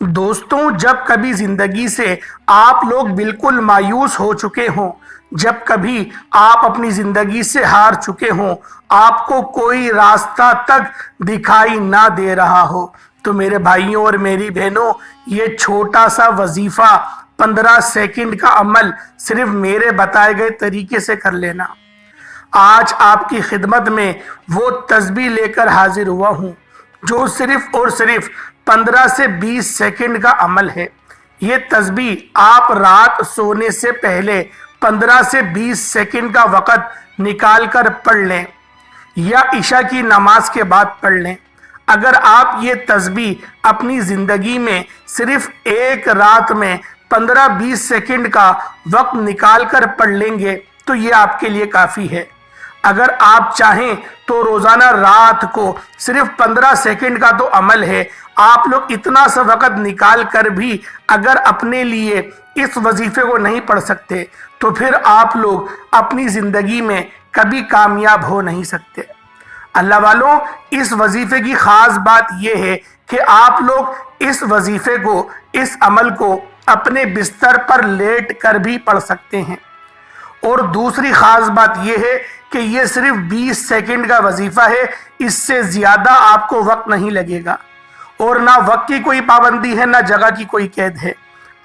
دوستوں، جب کبھی زندگی سے آپ لوگ بالکل مایوس ہو چکے ہوں، جب کبھی آپ اپنی زندگی سے ہار چکے ہوں، آپ کو کوئی راستہ تک دکھائی نہ دے رہا ہو، تو میرے بھائیوں اور میری بہنوں، یہ چھوٹا سا وظیفہ 15 سیکنڈ کا عمل صرف میرے بتائے گئے طریقے سے کر لینا۔ آج آپ کی خدمت میں وہ تسبیح لے کر حاضر ہوا ہوں جو صرف اور صرف 15 سے 20 سیکنڈ کا عمل ہے۔ یہ تسبیح آپ رات سونے سے پہلے 15 سے 20 سیکنڈ کا وقت نکال کر پڑھ لیں یا عشاء کی نماز کے بعد پڑھ لیں۔ اگر آپ یہ تسبیح اپنی زندگی میں صرف ایک رات میں 15-20 سیکنڈ کا وقت نکال کر پڑھ لیں گے تو یہ آپ کے لیے کافی ہے۔ اگر آپ چاہیں تو روزانہ رات کو صرف 15 سیکنڈ کا تو عمل ہے، آپ لوگ اتنا سا وقت نکال کر بھی اگر اپنے لیے اس وظیفے کو نہیں پڑھ سکتے تو پھر آپ لوگ اپنی زندگی میں کبھی کامیاب ہو نہیں سکتے۔ اللہ والوں، اس وظیفے کی خاص بات یہ ہے کہ آپ لوگ اس وظیفے کو، اس عمل کو اپنے بستر پر لیٹ کر بھی پڑھ سکتے ہیں۔ اور دوسری خاص بات یہ ہے کہ یہ صرف 20 سیکنڈ کا وظیفہ ہے، اس سے زیادہ آپ کو وقت نہیں لگے گا، اور نہ وقت کی کوئی پابندی ہے، نہ جگہ کی کوئی قید ہے۔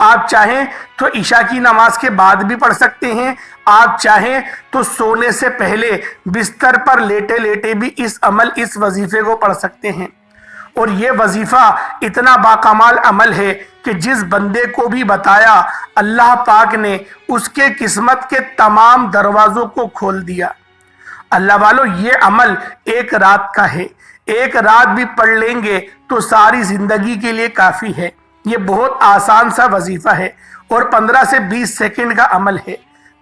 آپ چاہیں تو عشاء کی نماز کے بعد بھی پڑھ سکتے ہیں، آپ چاہیں تو سونے سے پہلے بستر پر لیٹے لیٹے بھی اس وظیفے کو پڑھ سکتے ہیں۔ اور یہ وظیفہ اتنا باکمال عمل ہے کہ جس بندے کو بھی بتایا، اللہ پاک نے اس کے قسمت کے تمام دروازوں کو کھول دیا۔ اللہ والو، یہ عمل ایک رات کا ہے، ایک رات بھی پڑھ لیں گے تو ساری زندگی کے لیے کافی ہے۔ یہ بہت آسان سا وظیفہ ہے اور 15 سے 20 سیکنڈ کا عمل ہے۔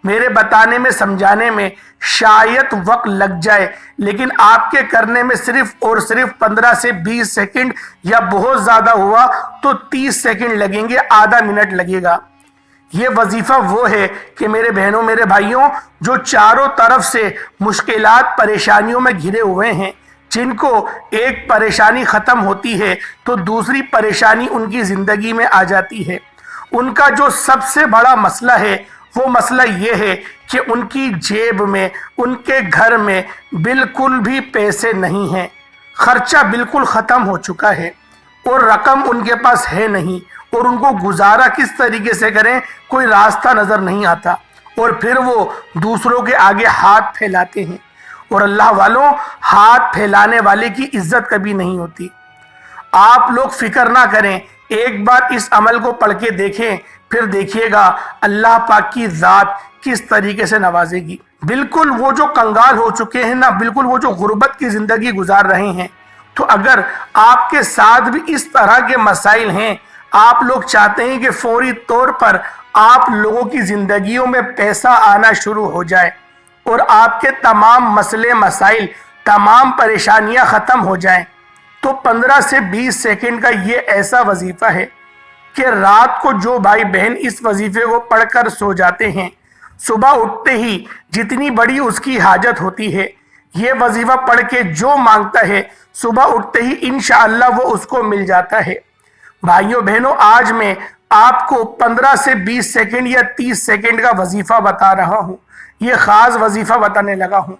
میرے بتانے میں، سمجھانے میں شاید وقت لگ جائے، لیکن آپ کے کرنے میں صرف اور صرف 15 سے 20 سیکنڈ یا بہت زیادہ ہوا تو 30 سیکنڈ لگیں گے، آدھا منٹ لگے گا۔ یہ وظیفہ وہ ہے کہ میرے بہنوں، میرے بھائیوں، جو چاروں طرف سے مشکلات، پریشانیوں میں گھرے ہوئے ہیں، جن کو ایک پریشانی ختم ہوتی ہے تو دوسری پریشانی ان کی زندگی میں آ جاتی ہے۔ ان کا جو سب سے بڑا مسئلہ ہے وہ مسئلہ یہ ہے کہ ان کی جیب میں، ان کے گھر میں بالکل بھی پیسے نہیں ہیں، خرچہ بالکل ختم ہو چکا ہے اور رقم ان کے پاس ہے نہیں، اور ان کو گزارا کس طریقے سے کریں کوئی راستہ نظر نہیں آتا، اور پھر وہ دوسروں کے آگے ہاتھ پھیلاتے ہیں۔ اور اللہ والوں، ہاتھ پھیلانے والے کی عزت کبھی نہیں ہوتی۔ آپ لوگ فکر نہ کریں، ایک بار اس عمل کو پڑھ کے دیکھیں، پھر دیکھیے گا اللہ پاک کی ذات کس طریقے سے نوازے گی۔ بالکل وہ جو کنگال ہو چکے ہیں نا، بالکل وہ جو غربت کی زندگی گزار رہے ہیں، تو اگر آپ کے ساتھ بھی اس طرح کے مسائل ہیں، آپ لوگ چاہتے ہیں کہ فوری طور پر آپ لوگوں کی زندگیوں میں پیسہ آنا شروع ہو جائے اور آپ کے تمام مسئلے مسائل، تمام پریشانیاں ختم ہو جائیں، تو 15 سے 20 سیکنڈ کا یہ ایسا وظیفہ ہے کہ رات کو جو بھائی بہن اس وظیفے کو پڑھ کر سو جاتے ہیں، صبح اٹھتے ہی جتنی بڑی اس کی حاجت ہوتی ہے، یہ وظیفہ پڑھ کے جو مانگتا ہے، صبح اٹھتے ہی انشاءاللہ وہ اس کو مل جاتا ہے۔ بھائیوں بہنوں، آج میں آپ کو 15 سے 20 سیکنڈ یا 30 سیکنڈ کا وظیفہ بتا رہا ہوں۔ یہ خاص وظیفہ بتانے لگا ہوں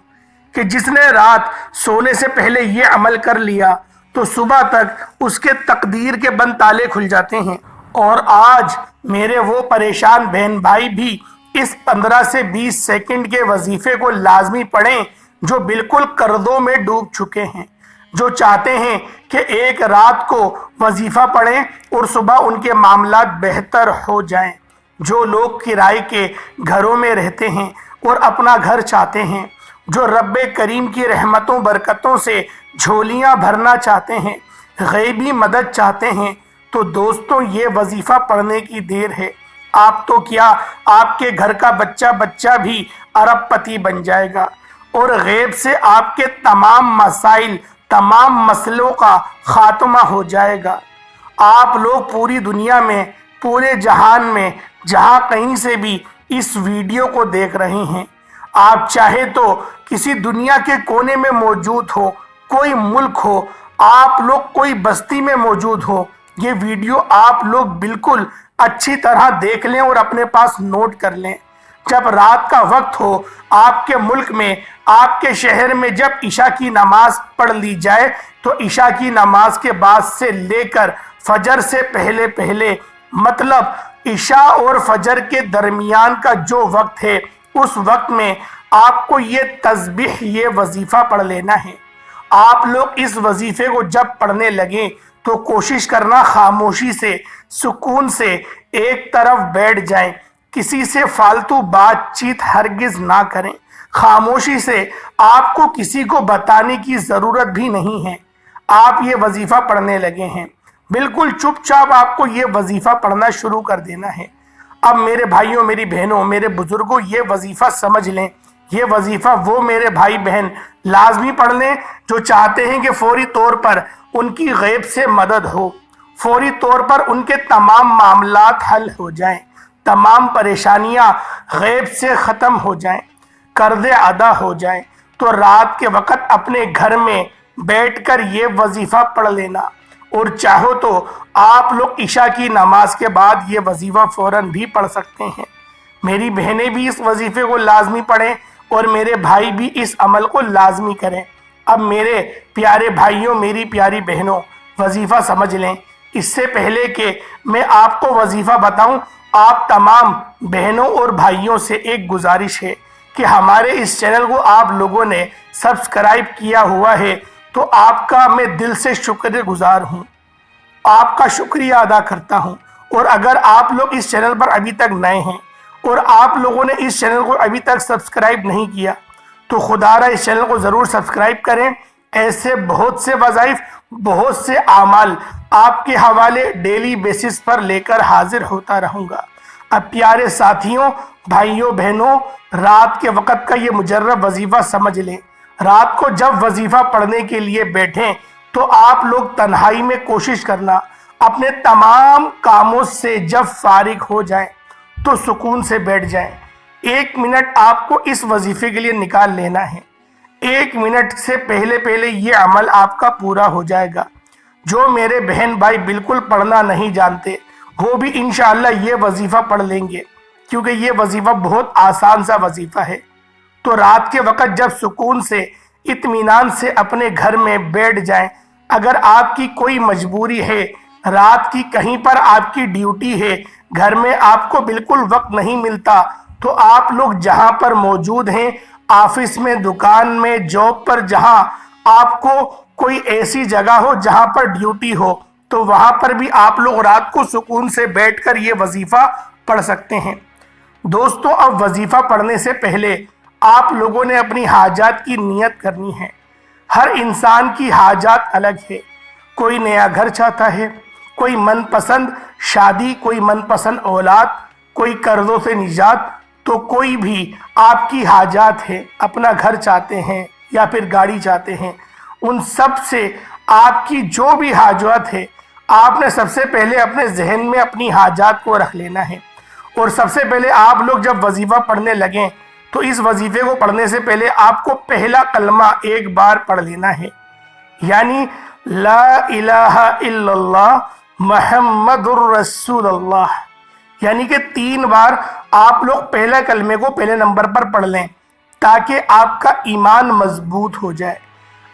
کہ جس نے رات سونے سے پہلے یہ عمل کر لیا تو صبح تک اس کے تقدیر کے بند تالے کھل جاتے ہیں۔ اور آج میرے وہ پریشان بہن بھائی بھی اس 15 سے 20 سیکنڈ کے وظیفے کو لازمی پڑھیں، جو بالکل قرضوں میں ڈوب چکے ہیں، جو چاہتے ہیں کہ ایک رات کو وظیفہ پڑھیں اور صبح ان کے معاملات بہتر ہو جائیں، جو لوگ کرائے کے گھروں میں رہتے ہیں اور اپنا گھر چاہتے ہیں، جو رب کریم کی رحمتوں برکتوں سے جھولیاں بھرنا چاہتے ہیں، غیبی مدد چاہتے ہیں، تو دوستوں یہ وظیفہ پڑھنے کی دیر ہے۔ آپ تو کیا، آپ کے گھر کا بچہ بھی ارب پتی بن جائے گا، اور غیب سے آپ کے تمام مسائل، تمام مسئلوں کا خاتمہ ہو جائے گا۔ آپ لوگ پوری دنیا میں، پورے جہان میں، جہاں کہیں سے بھی اس ویڈیو کو دیکھ رہے ہیں، آپ چاہے تو کسی دنیا کے کونے میں موجود ہو، کوئی ملک ہو، آپ لوگ کوئی بستی میں موجود ہو، یہ ویڈیو آپ لوگ بالکل اچھی طرح دیکھ لیں اور اپنے پاس نوٹ کر لیں۔ جب رات کا وقت ہو، آپ کے ملک میں، آپ کے شہر میں جب عشاء کی نماز پڑھ لی جائے تو عشاء کی نماز کے بعد سے لے کر فجر سے پہلے پہلے، مطلب عشاء اور فجر کے درمیان کا جو وقت ہے، اس وقت میں آپ کو یہ تسبیح، یہ وظیفہ پڑھ لینا ہے۔ آپ لوگ اس وظیفے کو جب پڑھنے لگیں تو کوشش کرنا خاموشی سے، سکون سے ایک طرف بیٹھ جائیں، کسی سے فالتو بات چیت ہرگز نہ کریں۔ خاموشی سے، آپ کو کسی کو بتانے کی ضرورت بھی نہیں ہے۔ آپ یہ وظیفہ پڑھنے لگے ہیں، بالکل چپ چاپ آپ کو یہ وظیفہ پڑھنا شروع کر دینا ہے۔ اب میرے بھائیوں، میری بہنوں، میرے بزرگوں، یہ وظیفہ سمجھ لیں۔ یہ وظیفہ وہ میرے بھائی بہن لازمی پڑھ لیں جو چاہتے ہیں کہ فوری طور پر ان کی غیب سے مدد ہو، فوری طور پر ان کے تمام معاملات حل ہو جائیں، تمام پریشانیاں غیب سے ختم ہو جائیں، قرضے ادا ہو جائیں۔ تو رات کے وقت اپنے گھر میں بیٹھ کر یہ وظیفہ پڑھ لینا، اور چاہو تو آپ لوگ عشاء کی نماز کے بعد یہ وظیفہ فوراً بھی پڑھ سکتے ہیں۔ میری بہنیں بھی اس وظیفے کو لازمی پڑھیں اور میرے بھائی بھی اس عمل کو لازمی کریں۔ اب میرے پیارے بھائیوں، میری پیاری بہنوں، وظیفہ سمجھ لیں۔ اس سے پہلے کہ میں آپ کو وظیفہ بتاؤں، آپ تمام بہنوں اور بھائیوں سے ایک گزارش ہے کہ ہمارے اس چینل کو آپ لوگوں نے سبسکرائب کیا ہوا ہے تو آپ کا میں دل سے شکر گزار ہوں، آپ کا شکریہ ادا کرتا ہوں۔ اور اگر آپ لوگ اس چینل پر ابھی تک نئے ہیں اور آپ لوگوں نے اس چینل کو ابھی تک سبسکرائب نہیں کیا تو خدا را اس چینل کو ضرور سبسکرائب کریں۔ ایسے بہت سے وظائف، بہت سے اعمال آپ کے حوالے ڈیلی بیسس پر لے کر حاضر ہوتا رہوں گا۔ اب پیارے ساتھیوں، بھائیوں، بہنوں، رات کے وقت کا یہ مجرب وظیفہ سمجھ لیں۔ رات کو جب وظیفہ پڑھنے کے لیے بیٹھیں تو آپ لوگ تنہائی میں کوشش کرنا، اپنے تمام کاموں سے جب فارغ ہو جائیں تو سکون سے بیٹھ جائیں۔ 1 منٹ آپ کو اس وظیفے کے لیے نکال لینا ہے۔ 1 منٹ سے پہلے پہلے یہ عمل آپ کا پورا ہو جائے گا۔ جو میرے بہن بھائی بالکل پڑھنا نہیں جانتے وہ بھی انشاءاللہ یہ وظیفہ پڑھ لیں گے، کیونکہ یہ وظیفہ بہت آسان سا وظیفہ ہے۔ تو رات کے وقت جب سکون سے، اطمینان سے اپنے گھر میں بیٹھ جائیں، اگر آپ کی کوئی مجبوری ہے، رات کی کہیں پر آپ کی ڈیوٹی ہے، گھر میں آپ کو بالکل وقت نہیں ملتا، تو آپ لوگ جہاں پر موجود ہیں، آفس میں، دکان میں، جاب پر، جہاں آپ کو کوئی ایسی جگہ ہو جہاں پر ڈیوٹی ہو، تو وہاں پر بھی آپ لوگ رات کو سکون سے بیٹھ کر یہ وظیفہ پڑھ سکتے ہیں۔ دوستو، اب وظیفہ پڑھنے سے پہلے آپ لوگوں نے اپنی حاجات کی نیت کرنی ہے۔ ہر انسان کی حاجات الگ ہے۔ کوئی نیا گھر چاہتا ہے، کوئی من پسند شادی، کوئی من پسند اولاد، کوئی قرضوں سے نجات، تو کوئی بھی آپ کی حاجات ہے، اپنا گھر چاہتے ہیں یا پھر گاڑی چاہتے ہیں، ان سب سے آپ کی جو بھی حاجات ہے، آپ نے سب سے پہلے اپنے ذہن میں اپنی حاجات کو رکھ لینا ہے۔ اور سب سے پہلے آپ لوگ جب وظیفہ پڑھنے لگیں تو اس وظیفے کو پڑھنے سے پہلے آپ کو پہلا کلمہ ایک بار پڑھ لینا ہے، یعنی لا الہ الا اللہ محمد الرسول اللہ، یعنی کہ 3 بار آپ لوگ پہلے کلمے کو پہلے نمبر پر پڑھ لیں تاکہ آپ کا ایمان مضبوط ہو جائے۔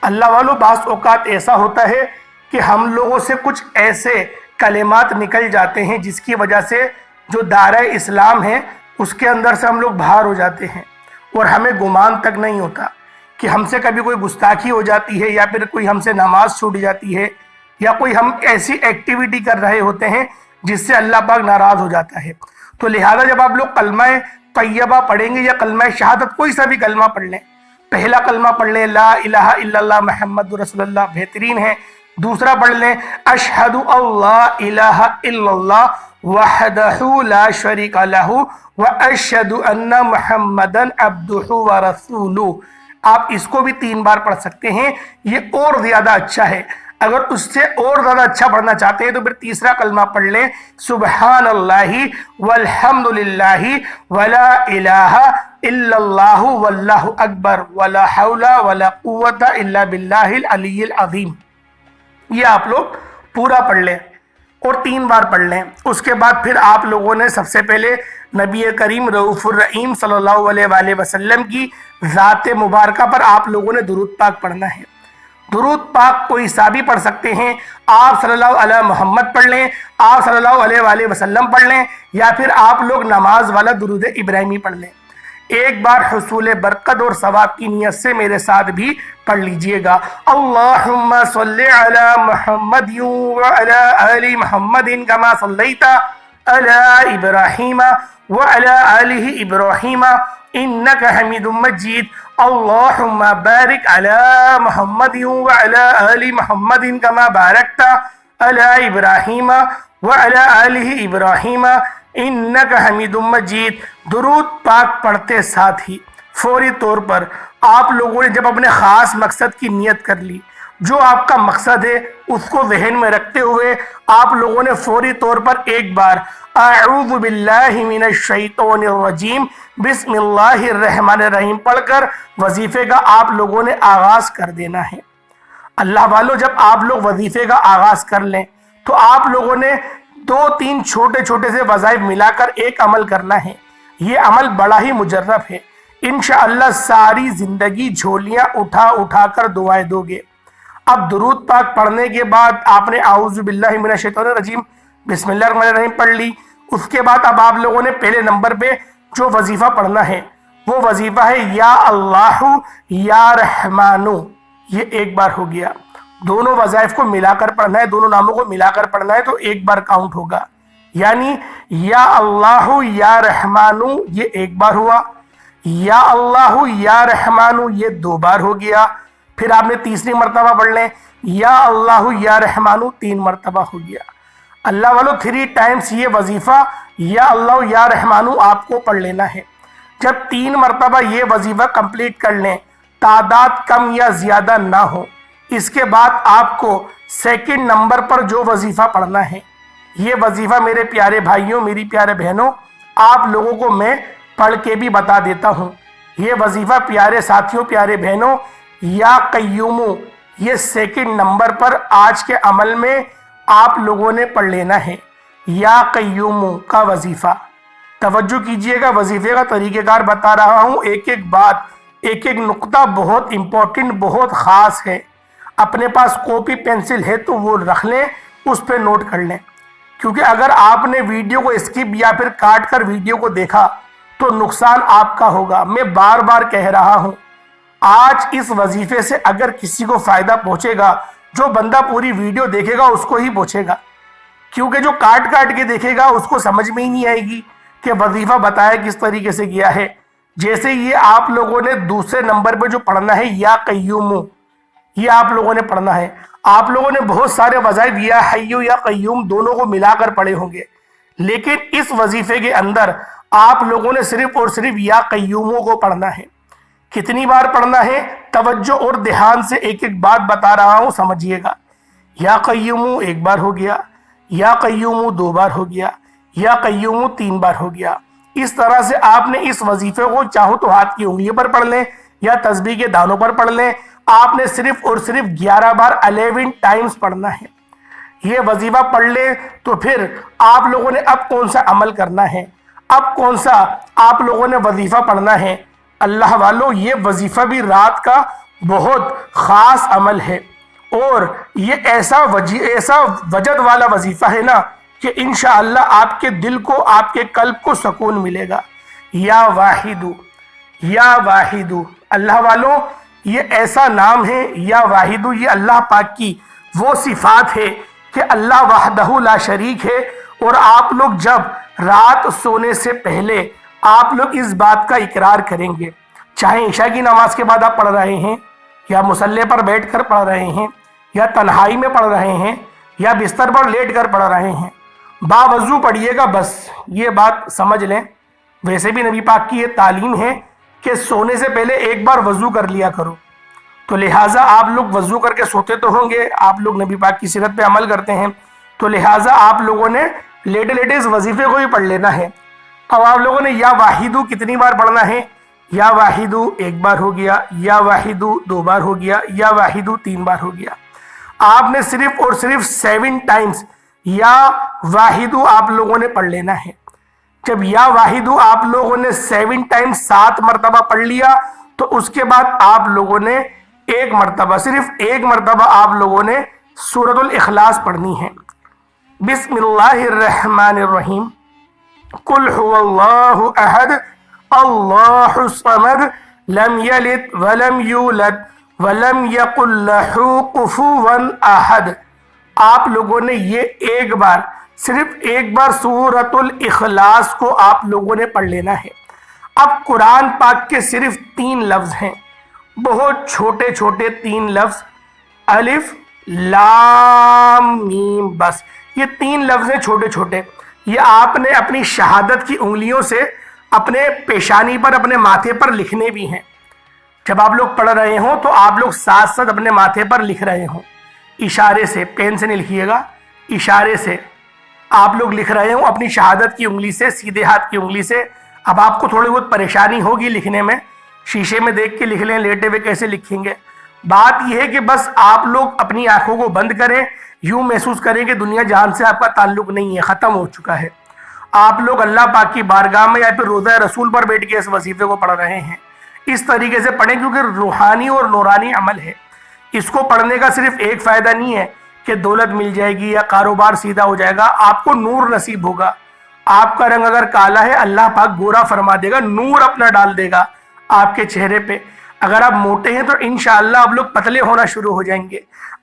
اللہ والو، بعض اوقات ایسا ہوتا ہے کہ ہم لوگوں سے کچھ ایسے کلمات نکل جاتے ہیں جس کی وجہ سے جو دائرہ اسلام ہے اس کے اندر سے ہم لوگ باہر ہو جاتے ہیں، اور ہمیں گمان تک نہیں ہوتا کہ ہم سے کبھی کوئی گستاخی ہو جاتی ہے، یا پھر کوئی ہم سے نماز چھوٹ جاتی ہے، یا کوئی ہم ایسی ایکٹیویٹی کر رہے ہوتے ہیں جس سے اللہ پاک ناراض ہو جاتا ہے۔ تو لہذا جب آپ لوگ کلمہ طیبہ پڑھیں گے یا کلمہ شہادت، کوئی سا بھی کلمہ پڑھ لیں، پہلا کلمہ پڑھ لیں لا الہ الا اللہ محمد رسول اللہ، بہترین ہے۔ دوسرا پڑھ لیں اشہد اللہ الہ الا اللہ وحدہ لا شریک لہ واشہد ان محمدا عبدہ ورسولہ۔ آپ اس کو بھی 3 بار پڑھ سکتے ہیں، یہ اور زیادہ اچھا ہے۔ اگر اس سے اور زیادہ اچھا پڑھنا چاہتے ہیں تو پھر تیسرا کلمہ پڑھ لیں سبحان اللہ والحمد للہ ولا الہ الا اللہ واللہ اکبر ولا حول ولا قوت الا باللہ العلی العظیم۔ یہ آپ لوگ پورا پڑھ لیں، اور 3 بار پڑھ لیں۔ اس کے بعد پھر آپ لوگوں نے سب سے پہلے نبی کریم رؤوف الرحیم صلی اللہ علیہ وآلہ وسلم کی ذات مبارکہ پر آپ لوگوں نے درود پاک پڑھنا ہے۔ درود پاک کوئی سا بھی پڑھ سکتے ہیں، آپ صلی اللہ علیہ محمد پڑھ لیں، آپ صلی اللہ علیہ وآلہ وسلم پڑھ لیں، یا پھر آپ لوگ نماز والا درود ابراہیمی پڑھ لیں۔ ایک بار حصول برکت اور ثواب کی نیت سے میرے ساتھ بھی پڑھ لیجئے گا۔ اللہم صلی علی محمد وعلی آل محمد کما صلیت علی ابراہیم وعلی آل ابراہیم انک حمید مجید۔ اللہم بارک علی محمد وعلی آل محمد کما بارکت علی ابراہیم وعلی آل ابراہیم انک حمید مجید۔ درود پاک پڑھتے ساتھ ہی فوری طور پر آپ لوگوں نے جب اپنے خاص مقصد کی نیت کر لی، جو آپ کا مقصد ہے اس کو ذہن میں رکھتے ہوئے آپ لوگوں نے فوری طور پر ایک بار اعوذ باللہ من الشیطان الرجیم بسم اللہ الرحمن الرحیم پڑھ کر وظیفے کا آپ لوگوں نے آغاز کر دینا ہے۔ اللہ والو، جب آپ لوگ وظیفے کا آغاز کر لیں تو آپ لوگوں نے 2-3 چھوٹے چھوٹے سے وظائف ملا کر ایک عمل کرنا ہے۔ یہ عمل بڑا ہی مجرب ہے، انشاءاللہ ساری زندگی جھولیاں اٹھا اٹھا کر دعائیں دو گے۔ اب درود پاک پڑھنے کے بعد آپ نے اعوذ باللہ من الشیطان الرجیم بسم اللہ الرحمن الرحیم پڑھ لی۔ اس کے بعد اب آپ لوگوں نے پہلے نمبر پہ جو وظیفہ پڑھنا ہے وہ وظیفہ ہے یا اللہ یا رحمانو، یہ ایک بار ہو گیا۔ دونوں وظائف کو ملا کر پڑھنا ہے، دونوں ناموں کو ملا کر پڑھنا ہے تو ایک بار کاؤنٹ ہوگا، یعنی یا اللہ یا رحمانو یہ ایک بار ہوا، یا اللہ یا رحمانو یہ 2 بار ہو گیا، پھر آپ نے تیسری مرتبہ پڑھ لیں یا اللہ یا رحمانو 3 مرتبہ ہو گیا۔ اللہ والو 3 ٹائمز یہ وظیفہ یا اللہ یا رحمانو آپ کو پڑھ لینا ہے۔ جب 3 مرتبہ یہ وظیفہ کمپلیٹ کر لیں، تعداد کم یا زیادہ نہ ہو، اس کے بعد آپ کو سیکنڈ نمبر پر جو وظیفہ پڑھنا ہے، یہ وظیفہ میرے پیارے بھائیوں، میری پیارے بہنوں، آپ لوگوں کو میں پڑھ کے بھی بتا دیتا ہوں۔ یہ وظیفہ پیارے ساتھیوں، پیارے بہنوں، یا قیومو، یہ سیکنڈ نمبر پر آج کے عمل میں آپ لوگوں نے پڑھ لینا ہے۔ یا قیومو کا وظیفہ، توجہ کیجئے گا، وظیفے کا طریقہ کار بتا رہا ہوں، ایک ایک بات، ایک ایک نقطہ بہت امپورٹنٹ، بہت خاص ہے۔ اپنے پاس کاپی پینسل ہے تو وہ رکھ لیں، اس پہ نوٹ کر لیں، کیونکہ اگر آپ نے ویڈیو کو اسکپ یا پھر کاٹ کر ویڈیو کو دیکھا تو نقصان آپ کا ہوگا۔ میں بار بار کہہ رہا ہوں، آج اس وظیفے سے اگر کسی کو فائدہ پہنچے گا، جو بندہ پوری ویڈیو دیکھے گا اس کو ہی پہنچے گا، کیونکہ جو کاٹ کاٹ کے دیکھے گا اس کو سمجھ میں ہی نہیں آئے گی کہ وظیفہ بتایا کس طریقے سے گیا ہے۔ جیسے یہ آپ لوگوں نے دوسرے نمبر پہ جو پڑھنا ہے یا قیومو، یہ آپ لوگوں نے پڑھنا ہے۔ آپ لوگوں نے بہت سارے وظائف یا حیو یا قیوم دونوں کو ملا کر پڑھے ہوں گے، لیکن اس وظیفے کے اندر آپ لوگوں نے صرف اور صرف یا قیوموں کو پڑھنا ہے۔ کتنی بار پڑھنا ہے؟ توجہ اور دھیان سے ایک ایک بات بتا رہا ہوں، سمجھیے گا۔ یا قیومو 1 بار ہو گیا، یا قیومو 2 بار ہو گیا، یا قیومو 3 بار ہو گیا۔ اس طرح سے آپ نے اس وظیفے کو چاہو تو ہاتھ کی انگلیوں پر پڑھ لیں یا تسبیح کے دانوں پر پڑھ لیں، آپ نے صرف اور صرف 11 بار 11 ٹائمز پڑھنا ہے۔ یہ وظیفہ پڑھ لیں تو پھر آپ لوگوں نے اب کون سا عمل کرنا ہے، اب کون سا آپ لوگوں نے وظیفہ پڑھنا ہے۔ اللہ والو، یہ وظیفہ بھی رات کا بہت خاص عمل ہے، اور یہ ایسا وجد والا وظیفہ ہے نا کہ انشاءاللہ آپ کے دل کو، آپ کے قلب کو سکون ملے گا۔ یا واحدو، یا واحدو، اللہ والو یہ ایسا نام ہے، یا واحدو، یہ اللہ پاک کی وہ صفات ہے کہ اللہ وحدہ لا شریک ہے۔ اور آپ لوگ جب رات سونے سے پہلے آپ لوگ اس بات کا اقرار کریں گے، چاہے عشاء کی نماز کے بعد آپ پڑھ رہے ہیں، یا مصلی پر بیٹھ کر پڑھ رہے ہیں، یا تنہائی میں پڑھ رہے ہیں، یا بستر پر لیٹ کر پڑھ رہے ہیں، باوضو پڑھیے گا، بس یہ بات سمجھ لیں۔ ویسے بھی نبی پاک کی یہ تعلیم ہے کہ سونے سے پہلے ایک بار وضو کر لیا کرو، تو لہٰذا آپ لوگ وضو کر کے سوتے تو ہوں گے، آپ لوگ نبی پاک کی سیرت پہ عمل کرتے ہیں، تو لہٰذا آپ لوگوں نے لیٹے لیٹے اس وظیفے کو بھی پڑھ لینا ہے۔ اب آپ لوگوں نے یا واحدو کتنی بار پڑھنا ہے؟ یا واحدو 1 بار ہو گیا، یا واحدو 2 بار ہو گیا، یا واحدو 3 بار ہو گیا۔ آپ نے صرف اور صرف 7 ٹائمز یا واحدو آپ لوگوں نے پڑھ لینا ہے۔ جب یا واحدو آپ لوگوں نے 7 ٹائمز 7 مرتبہ پڑھ لیا تو اس کے بعد آپ لوگوں نے ایک مرتبہ، صرف ایک مرتبہ آپ لوگوں نے سورۃ الاخلاص پڑھنی ہے۔ بسم اللہ الرحمن الرحیم، قل هو اللہ احد اللہ الصمد لم یلد ولم یولد ولم یکن لہ کفوا احد۔ آپ لوگوں نے یہ ایک بار، صرف ایک بار سورۃ الاخلاص کو آپ لوگوں نے پڑھ لینا ہے۔ اب قرآن پاک کے صرف 3 لفظ ہیں، بہت چھوٹے چھوٹے 3 لفظ، الف لام میم، بس یہ 3 لفظ ہیں چھوٹے چھوٹے۔ یہ آپ نے اپنی شہادت کی انگلیوں سے اپنے پیشانی پر، اپنے ماتھے پر لکھنے بھی ہیں۔ جب آپ لوگ پڑھ رہے ہوں تو آپ لوگ ساتھ ساتھ اپنے ماتھے پر لکھ رہے ہوں، اشارے سے، پین سے نہیں لکھیے گا، اشارے سے آپ لوگ لکھ رہے ہوں اپنی شہادت کی انگلی سے، سیدھے ہاتھ کی انگلی سے۔ اب آپ کو تھوڑی بہت پریشانی ہوگی لکھنے میں، شیشے میں دیکھ کے لکھ لیں، لیٹے ہوئے کیسے لکھیں گے۔ بات یہ ہے کہ بس آپ لوگ اپنی آنکھوں کو بند کریں، یوں محسوس کریں کہ دنیا جہان سے آپ کا تعلق نہیں ہے، ختم ہو چکا ہے۔ آپ لوگ اللہ پاک کی بارگاہ میں یا پھر روضہ رسول پر بیٹھ کے اس وظیفے کو پڑھ رہے ہیں۔ اس طریقے سے پڑھیں کیونکہ روحانی اور نورانی عمل ہے۔ اس کو پڑھنے کا صرف ایک فائدہ نہیں ہے کہ دولت مل جائے گی یا کاروبار سیدھا ہو جائے گا، آپ کو نور نصیب ہوگا۔ آپ کا رنگ اگر کالا ہے اللہ پاک گورا فرما دے گا، نور اپنا ڈال دے گا آپ کے چہرے پہ۔ اگر آپ موٹے ہیں تو انشاءاللہ آپ لوگ پتلے ہونا شروع ہو جائیں گے،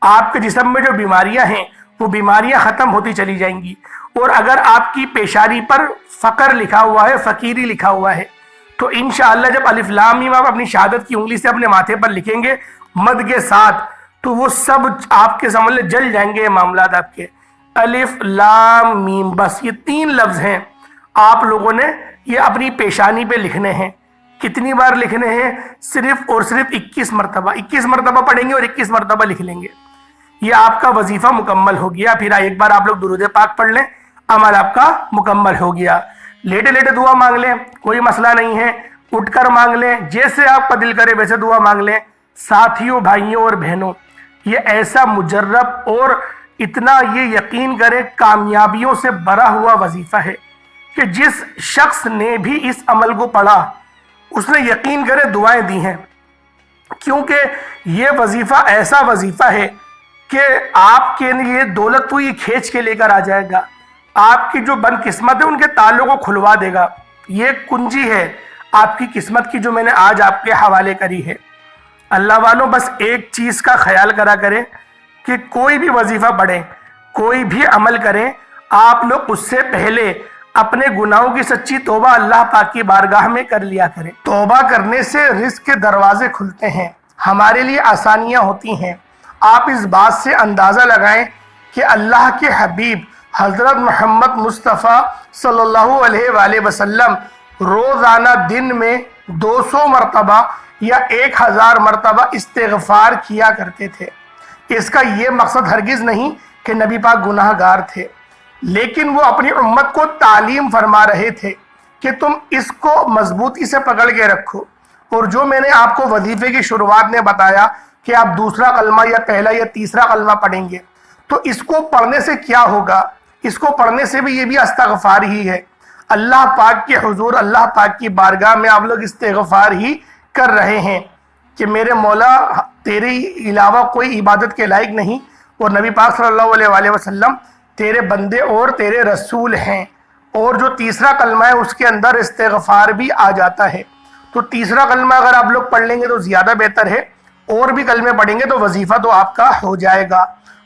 آپ کے جسم میں جو بیماریاں ہیں وہ بیماریاں ختم ہوتی چلی جائیں گی۔ اور اگر آپ کی پیشانی پر فقر لکھا ہوا ہے، فقیری لکھا ہوا ہے، تو انشاءاللہ جب الف لام میم آپ اپنی شہادت کی انگلی سے اپنے ماتھے پر لکھیں گے مد کے ساتھ، تو وہ سب آپ کے سمجھ لیں جل جائیں گے معاملات آپ کے۔ الف لام میم، بس یہ 3 لفظ ہیں، آپ لوگوں نے یہ اپنی پیشانی پہ لکھنے ہیں۔ کتنی بار لکھنے ہیں؟ صرف اور صرف 21 مرتبہ۔ 21 مرتبہ پڑھیں گے اور 21 مرتبہ لکھ لیں گے۔ یہ آپ کا وظیفہ مکمل ہو گیا۔ پھر ایک بار آپ لوگ درود پاک پڑھ لیں، عمل آپ کا مکمل ہو گیا۔ لیٹے لیٹے دعا مانگ لیں، کوئی مسئلہ نہیں ہے، اٹھ کر مانگ لیں، جیسے آپ کا دل کرے ویسے دعا مانگ لیں۔ ساتھیوں، بھائیوں اور بہنوں، یہ ایسا مجرب اور اتنا یہ یقین کریں کامیابیوں سے بھرا ہوا وظیفہ ہے کہ جس شخص نے بھی اس عمل کو پڑھا اس نے یقین کرے دعائیں دی ہیں، کیونکہ یہ وظیفہ ایسا وظیفہ ہے کہ آپ کے لیے دولت تو یہ کھینچ کے لے کر آ جائے گا، آپ کی جو بد قسمت ہے ان کے تعلق کو کھلوا دے گا۔ یہ کنجی ہے آپ کی قسمت کی جو میں نے آج آپ کے حوالے کری ہے۔ اللہ والوں، بس ایک چیز کا خیال کرا کریں کہ کوئی بھی وظیفہ پڑھیں، کوئی بھی عمل کریں، آپ لوگ اس سے پہلے اپنے گناہوں کی سچی توبہ اللہ پاک کی بارگاہ میں کر لیا کریں۔ توبہ کرنے سے رزق کے دروازے کھلتے ہیں، ہمارے لیے آسانیاں ہوتی ہیں۔ آپ اس بات سے اندازہ لگائیں کہ اللہ کے حبیب حضرت محمد مصطفیٰ صلی اللہ علیہ وآلہ وسلم روزانہ دن میں 200 مرتبہ یا 1000 مرتبہ استغفار کیا کرتے تھے۔ اس کا یہ مقصد ہرگز نہیں کہ نبی پاک گناہ گار تھے، لیکن وہ اپنی امت کو تعلیم فرما رہے تھے کہ تم اس کو مضبوطی سے پکڑ کے رکھو۔ اور جو میں نے آپ کو وظیفے کی شروعات میں بتایا کہ آپ دوسرا کلمہ یا پہلا یا تیسرا کلمہ پڑھیں گے، تو اس کو پڑھنے سے کیا ہوگا؟ اس کو پڑھنے سے بھی یہ بھی استغفار ہی ہے۔ اللہ پاک کے حضور، اللہ پاک کی بارگاہ میں آپ لوگ استغفار ہی کر رہے ہیں کہ میرے مولا تیرے علاوہ کوئی عبادت کے لائق نہیں، اور نبی پاک صلی اللہ علیہ وآلہ وسلم تیرے بندے اور تیرے رسول ہیں۔ اور جو تیسرا کلمہ ہے اس کے اندر استغفار بھی آ جاتا ہے۔ تو تیسرا کلمہ اگر آپ لوگ پڑھ لیں گے تو زیادہ بہتر ہے، اور بھی کلمے پڑھیں گے تو وظیفہ تو آپ کا ہو جائے گا۔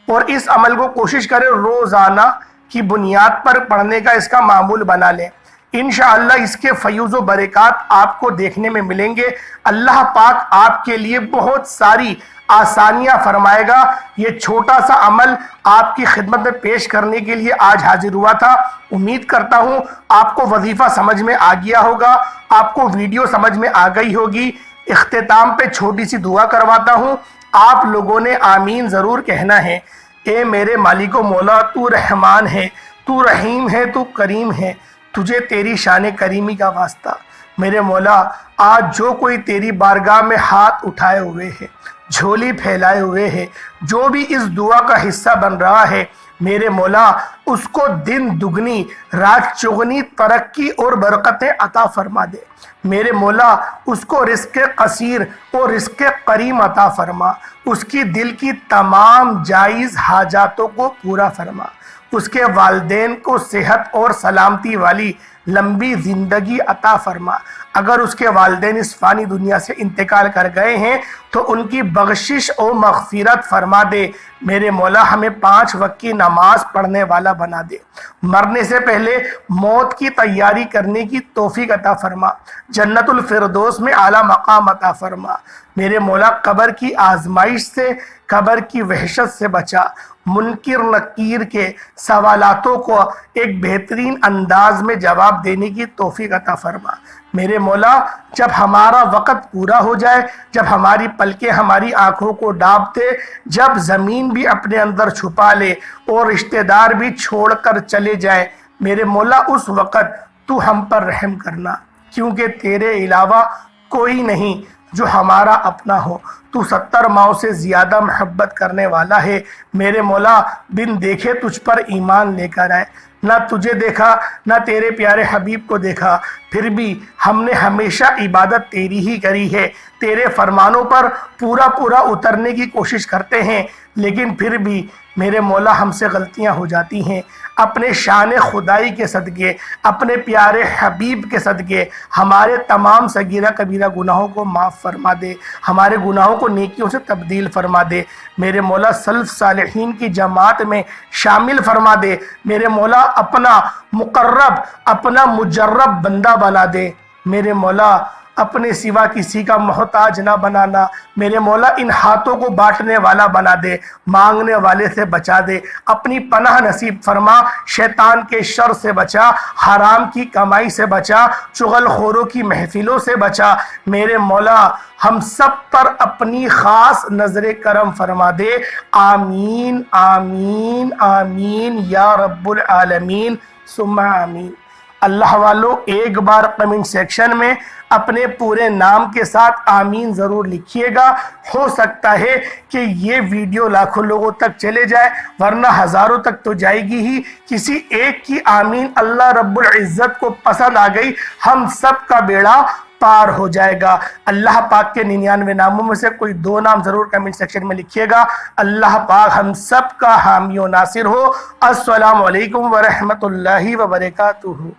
اور اس عمل کو کوشش کریں روزانہ کی بنیاد پر پڑھنے کا اس کا معمول بنا لیں۔ انشاءاللہ اس کے فیوز و برکات آپ کو دیکھنے میں ملیں گے۔ اللہ پاک آپ کے لیے بہت ساری آسانیاں فرمائے گا۔ یہ چھوٹا سا عمل آپ کی خدمت میں پیش کرنے کے لیے آج حاضر ہوا تھا۔ امید کرتا ہوں آپ کو وظیفہ سمجھ میں آ گیا ہوگا، آپ کو ویڈیو سمجھ میں آ گئی ہوگی۔ اختتام پہ چھوٹی سی دعا کرواتا ہوں، آپ لوگوں نے آمین ضرور کہنا ہے۔ اے میرے مالک و مولا، تو رحمان ہے، تو رحیم ہے، تو کریم ہے، تجھے تیری شان کریمی کا واسطہ۔ میرے مولا، آج جو کوئی تیری بارگاہ میں ہاتھ اٹھائے ہوئے ہے، جھولی پھیلائے ہوئے ہے، جو بھی اس دعا کا حصہ بن رہا ہے، میرے مولا اس کو دن دگنی رات چگنی ترقی اور برکتیں عطا فرما دے۔ میرے مولا اس کو رزق قصیر اور رزق کریم عطا فرما، اس کی دل کی تمام جائز حاجاتوں کو پورا فرما، اس کے والدین کو صحت اور سلامتی والی لمبی زندگی عطا فرما۔ اگر اس کے والدین اس فانی دنیا سے انتقال کر گئے ہیں تو ان کی بخشش و مغفرت فرما دے۔ میرے مولا ہمیں 5 وقت کی نماز پڑھنے والا بنا دے، مرنے سے پہلے موت کی تیاری کرنے کی توفیق عطا فرما، جنت الفردوس میں اعلیٰ مقام عطا فرما۔ میرے مولا قبر کی آزمائش سے، قبر کی وحشت سے بچا، منکر نکیر کے سوالاتوں کو ایک بہترین انداز میں جواب دینے کی توفیق عطا فرما۔ میرے مولا جب ہمارا وقت پورا ہو جائے، جب ہماری پلکیں ہماری آنکھوں کو ڈانپ دے، جب زمین بھی اپنے اندر چھپا لے اور رشتہ دار بھی چھوڑ کر چلے جائے، میرے مولا اس وقت تو ہم پر رحم کرنا، کیونکہ تیرے علاوہ کوئی نہیں جو ہمارا اپنا ہو۔ تو 70 ماؤں سے زیادہ محبت کرنے والا ہے۔ میرے مولا بن دیکھے تجھ پر ایمان لے کر آئے، نہ تجھے دیکھا نہ تیرے پیارے حبیب کو دیکھا، پھر بھی ہم نے ہمیشہ عبادت تیری ہی کری ہے، تیرے فرمانوں پر پورا اترنے کی کوشش کرتے ہیں، لیکن پھر بھی میرے مولا ہم سے غلطیاں ہو جاتی ہیں۔ اپنے شان خدائی کے صدقے، اپنے پیارے حبیب کے صدقے ہمارے تمام صغیرہ کبیرہ گناہوں کو معاف فرما دے، ہمارے گناہوں کو نیکیوں سے تبدیل فرما دے۔ میرے مولا سلف صالحین کی جماعت میں شامل فرما دے۔ میرے مولا اپنا مقرب، اپنا مجرب بندہ بنا دے۔ میرے مولا اپنے سوا کسی کا محتاج نہ بنانا۔ میرے مولا ان ہاتھوں کو بانٹنے والا بنا دے، مانگنے والے سے بچا دے، اپنی پناہ نصیب فرما، شیطان کے شر سے بچا، حرام کی کمائی سے بچا، چغل خوروں کی محفلوں سے بچا۔ میرے مولا ہم سب پر اپنی خاص نظر کرم فرما دے۔ آمین آمین آمین یا رب العالمین ثم آمین۔ اللہ والو ایک بار کمنٹ سیکشن میں اپنے پورے نام کے ساتھ آمین ضرور لکھیے گا۔ ہو سکتا ہے کہ یہ ویڈیو لاکھوں لوگوں تک چلے جائے، ورنہ ہزاروں تک تو جائے گی ہی۔ کسی ایک کی آمین اللہ رب العزت کو پسند آ گئی، ہم سب کا بیڑا پار ہو جائے گا۔ اللہ پاک کے 99 ناموں میں سے کوئی 2 نام ضرور کمنٹ سیکشن میں لکھیے گا۔ اللہ پاک ہم سب کا حامی و ناصر ہو۔ السلام علیکم ورحمۃ اللہ وبرکاتہ۔